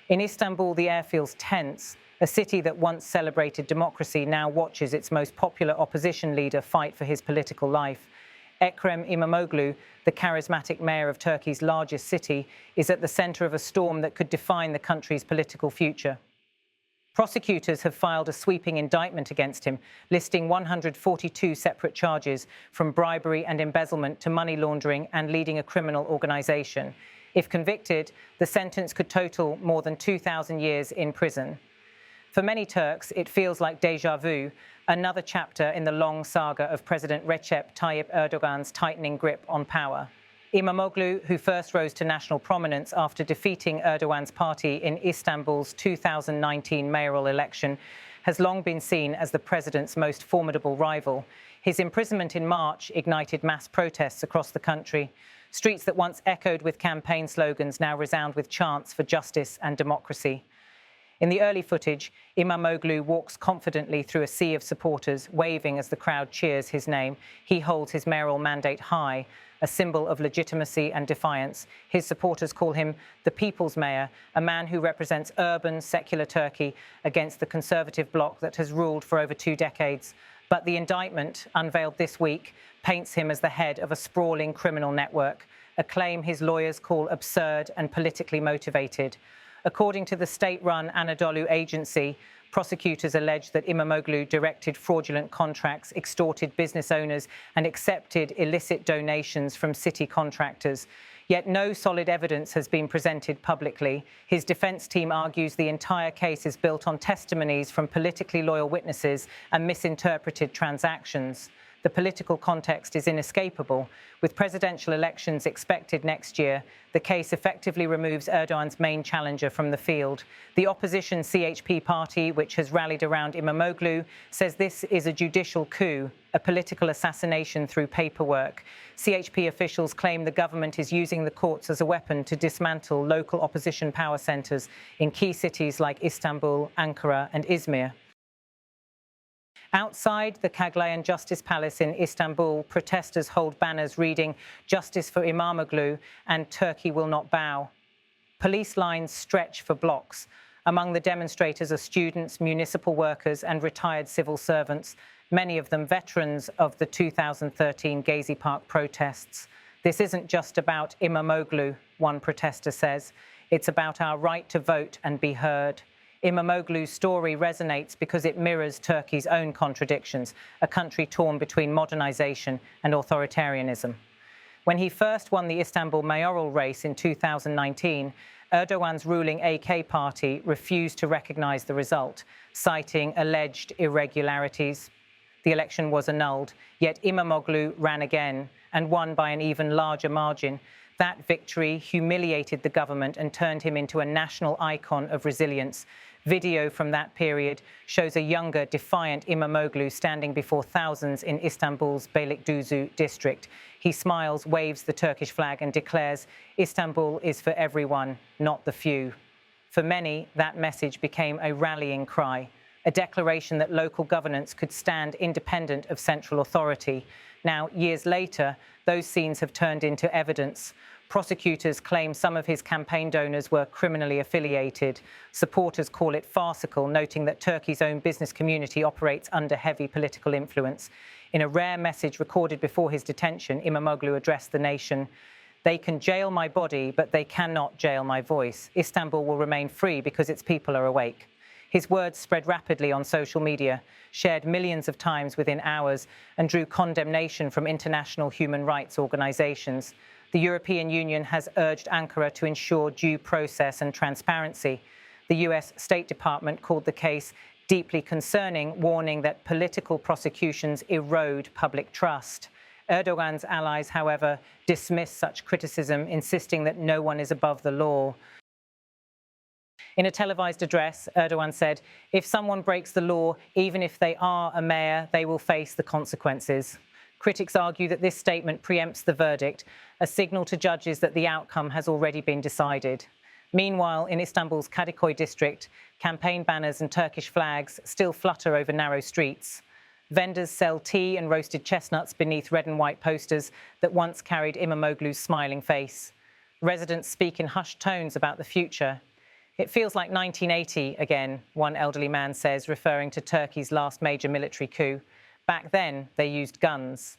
In Istanbul, the air feels tense. A city that once celebrated democracy now watches its most popular opposition leader fight for his political life. Ekrem Imamoglu, the charismatic mayor of Turkey's largest city, is at the center of a storm that could define the country's political future. Prosecutors have filed a sweeping indictment against him, listing 142 separate charges, from bribery and embezzlement to money laundering and leading a criminal organization. If convicted, the sentence could total more than 2,000 years in prison. For many Turks, it feels like déjà vu, another chapter in the long saga of President Recep Tayyip Erdogan's tightening grip on power. Imamoglu, who first rose to national prominence after defeating Erdogan's party in Istanbul's 2019 mayoral election, has long been seen as the president's most formidable rival. His imprisonment in March ignited mass protests across the country. Streets that once echoed with campaign slogans now resound with chants for justice and democracy. In the early footage, Imamoglu walks confidently through a sea of supporters, waving as the crowd cheers his name. He holds his mayoral mandate high, a symbol of legitimacy and defiance. His supporters call him the People's Mayor, a man who represents urban, secular Turkey against the conservative bloc that has ruled for over 2 decades. But the indictment, unveiled this week, paints him as the head of a sprawling criminal network, a claim his lawyers call absurd and politically motivated. According to the state-run Anadolu agency, prosecutors allege that Imamoglu directed fraudulent contracts, extorted business owners, and accepted illicit donations from city contractors. Yet no solid evidence has been presented publicly. His defense team argues the entire case is built on testimonies from politically loyal witnesses and misinterpreted transactions. The political context is inescapable. With presidential elections expected next year, the case effectively removes Erdogan's main challenger from the field. The opposition CHP party, which has rallied around Imamoglu, says this is a judicial coup, a political assassination through paperwork. CHP officials claim the government is using the courts as a weapon to dismantle local opposition power centres in key cities like Istanbul, Ankara and Izmir. Outside the Kaglayan Justice Palace in Istanbul, protesters hold banners reading "Justice for Imamoglu" and "Turkey will not bow." Police lines stretch for blocks. Among the demonstrators are students, municipal workers and retired civil servants, many of them veterans of the 2013 Gezi Park protests. This isn't just about Imamoglu, one protester says. It's about our right to vote and be heard. Imamoglu's story resonates because it mirrors Turkey's own contradictions, a country torn between modernization and authoritarianism. When he first won the Istanbul mayoral race in 2019, Erdogan's ruling AK party refused to recognize the result, citing alleged irregularities. The election was annulled, yet Imamoglu ran again and won by an even larger margin. That victory humiliated the government and turned him into a national icon of resilience. Video from that period shows a younger, defiant Imamoglu standing before thousands in Istanbul's Beylikdüzü district. He smiles, waves the Turkish flag and declares, "Istanbul is for everyone, not the few." For many, that message became a rallying cry, a declaration that local governance could stand independent of central authority. Now, years later, those scenes have turned into evidence. Prosecutors claim some of his campaign donors were criminally affiliated. Supporters call it farcical, noting that Turkey's own business community operates under heavy political influence. In a rare message recorded before his detention, Imamoglu addressed the nation. "They can jail my body, but they cannot jail my voice. Istanbul will remain free because its people are awake." His words spread rapidly on social media, shared millions of times within hours, and drew condemnation from international human rights organizations. The European Union has urged Ankara to ensure due process and transparency. The US State Department called the case deeply concerning, warning that political prosecutions erode public trust. Erdogan's allies, however, dismiss such criticism, insisting that no one is above the law. In a televised address, Erdogan said, "If someone breaks the law, even if they are a mayor, they will face the consequences." Critics argue that this statement preempts the verdict, a signal to judges that the outcome has already been decided. Meanwhile, in Istanbul's Kadıköy district, campaign banners and Turkish flags still flutter over narrow streets. Vendors sell tea and roasted chestnuts beneath red and white posters that once carried Imamoglu's smiling face. Residents speak in hushed tones about the future. It feels like 1980 again, one elderly man says, referring to Turkey's last major military coup. Back then, they used guns.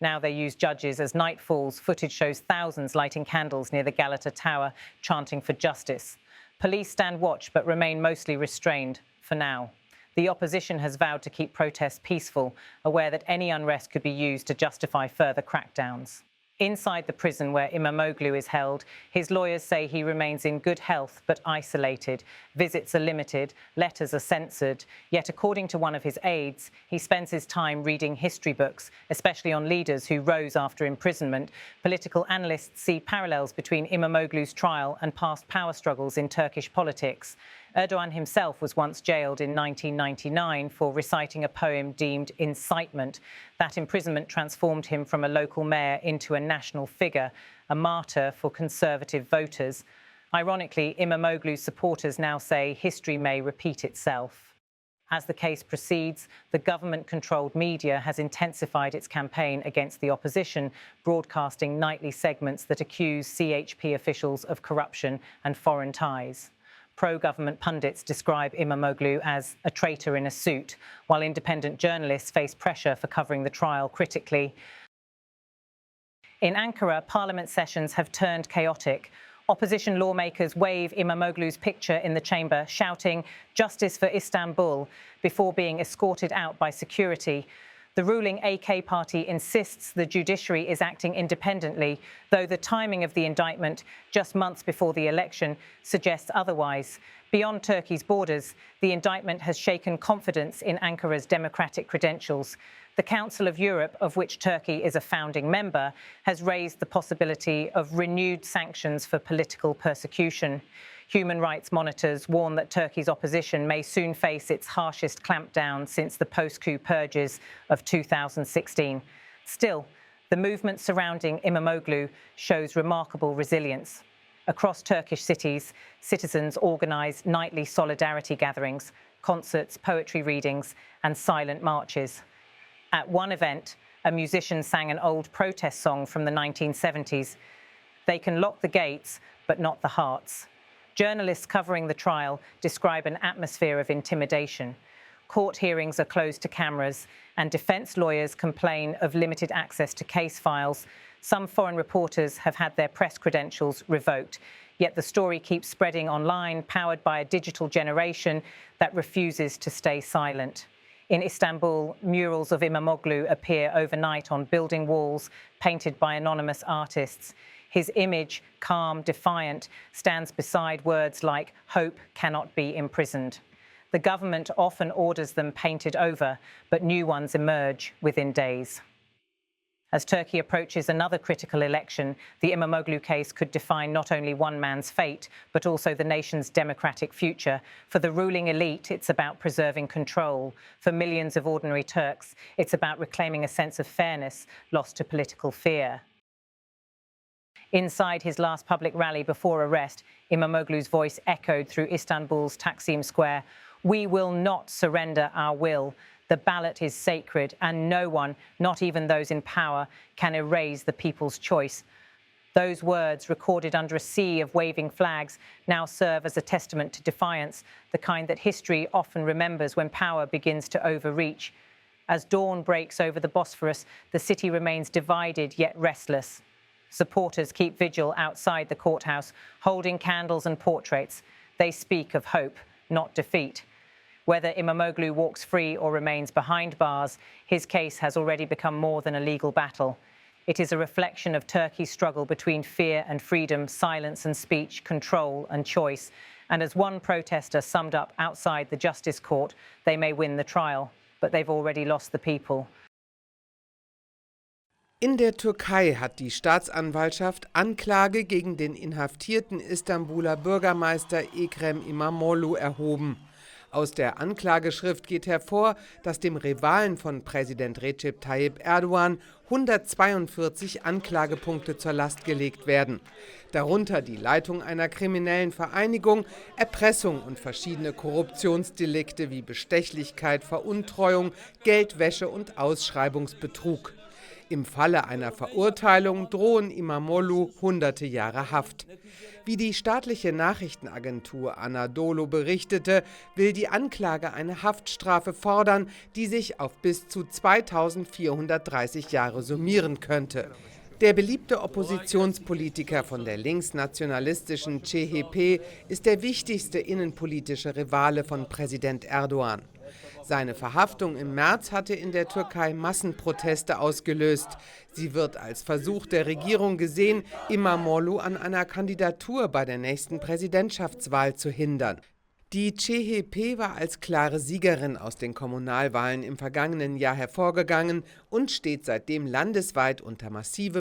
Now they use judges. As night falls, footage shows thousands lighting candles near the Galata Tower, chanting for justice. Police stand watch but remain mostly restrained for now. The opposition has vowed to keep protests peaceful, aware that any unrest could be used to justify further crackdowns. Inside the prison where Imamoglu is held, his lawyers say he remains in good health but isolated. Visits are limited, letters are censored. Yet, according to one of his aides, he spends his time reading history books, especially on leaders who rose after imprisonment. Political analysts see parallels between Imamoglu's trial and past power struggles in Turkish politics. Erdogan himself was once jailed in 1999 for reciting a poem deemed incitement. That imprisonment transformed him from a local mayor into a national figure, a martyr for conservative voters. Ironically, Imamoglu's supporters now say history may repeat itself. As the case proceeds, the government-controlled media has intensified its campaign against the opposition, broadcasting nightly segments that accuse CHP officials of corruption and foreign ties. Pro-government pundits describe Imamoglu as a traitor in a suit, while independent journalists face pressure for covering the trial critically. In Ankara, parliament sessions have turned chaotic. Opposition lawmakers wave Imamoglu's picture in the chamber, shouting "Justice for Istanbul," before being escorted out by security. The ruling AK party insists the judiciary is acting independently, though the timing of the indictment, just months before the election, suggests otherwise. Beyond Turkey's borders, the indictment has shaken confidence in Ankara's democratic credentials. The Council of Europe, of which Turkey is a founding member, has raised the possibility of renewed sanctions for political persecution. Human rights monitors warn that Turkey's opposition may soon face its harshest clampdown since the post-coup purges of 2016. Still, the movement surrounding Imamoglu shows remarkable resilience. Across Turkish cities, citizens organise nightly solidarity gatherings, concerts, poetry readings, and silent marches. At one event, a musician sang an old protest song from the 1970s. They can lock the gates, but not the hearts. Journalists covering the trial describe an atmosphere of intimidation. Court hearings are closed to cameras, and defence lawyers complain of limited access to case files. Some foreign reporters have had their press credentials revoked. Yet the story keeps spreading online, powered by a digital generation that refuses to stay silent. In Istanbul, murals of Imamoglu appear overnight on building walls, painted by anonymous artists. His image, calm, defiant, stands beside words like "hope cannot be imprisoned." The government often orders them painted over, but new ones emerge within days. As Turkey approaches another critical election, the Imamoglu case could define not only one man's fate, but also the nation's democratic future. For the ruling elite, it's about preserving control. For millions of ordinary Turks, it's about reclaiming a sense of fairness lost to political fear. Inside his last public rally before arrest, Imamoglu's voice echoed through Istanbul's Taksim Square. "We will not surrender our will. The ballot is sacred, and no one, not even those in power, can erase the people's choice." Those words, recorded under a sea of waving flags, now serve as a testament to defiance, the kind that history often remembers when power begins to overreach. As dawn breaks over the Bosphorus, the city remains divided yet restless. Supporters keep vigil outside the courthouse, holding candles and portraits. They speak of hope, not defeat. Whether Imamoglu walks free or remains behind bars, his case has already become more than a legal battle. It is a reflection of Turkey's struggle between fear and freedom, silence and speech, control and choice. And as one protester summed up outside the Justice Court, they may win the trial, but they've already lost the people. In der Türkei hat die Staatsanwaltschaft Anklage gegen den inhaftierten Istanbuler Bürgermeister Ekrem Imamoglu erhoben. Aus der Anklageschrift geht hervor, dass dem Rivalen von Präsident Recep Tayyip Erdogan 142 Anklagepunkte zur Last gelegt werden. Darunter die Leitung einer kriminellen Vereinigung, Erpressung und verschiedene Korruptionsdelikte wie Bestechlichkeit, Veruntreuung, Geldwäsche und Ausschreibungsbetrug. Im Falle einer Verurteilung drohen Imamoglu 100 Jahre Haft. Wie die staatliche Nachrichtenagentur Anadolu berichtete, will die Anklage eine Haftstrafe fordern, die sich auf bis zu 2430 Jahre summieren könnte. Der beliebte Oppositionspolitiker von der linksnationalistischen CHP ist der wichtigste innenpolitische Rivale von Präsident Erdogan. Seine Verhaftung im März hatte in der Türkei Massenproteste ausgelöst. Sie wird als Versuch der Regierung gesehen, Imamoglu an einer Kandidatur bei der nächsten Präsidentschaftswahl zu hindern. Die CHP war als klare Siegerin aus den Kommunalwahlen im vergangenen Jahr hervorgegangen und steht seitdem landesweit unter massivem